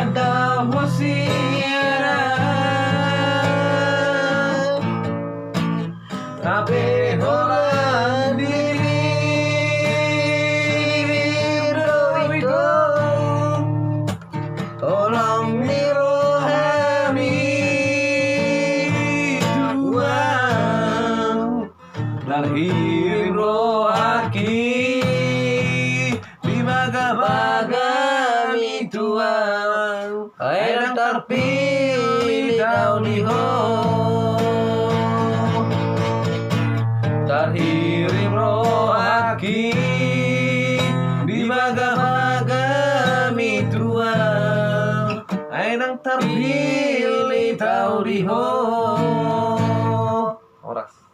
ada musiara Ape hola dirido Olam miro hami dua Lahir rohaki di baga-baga mitua Airang terpilih tahun iho Terhirim rohaki di baga-baga mitua Airang terpilih tahun iho Oras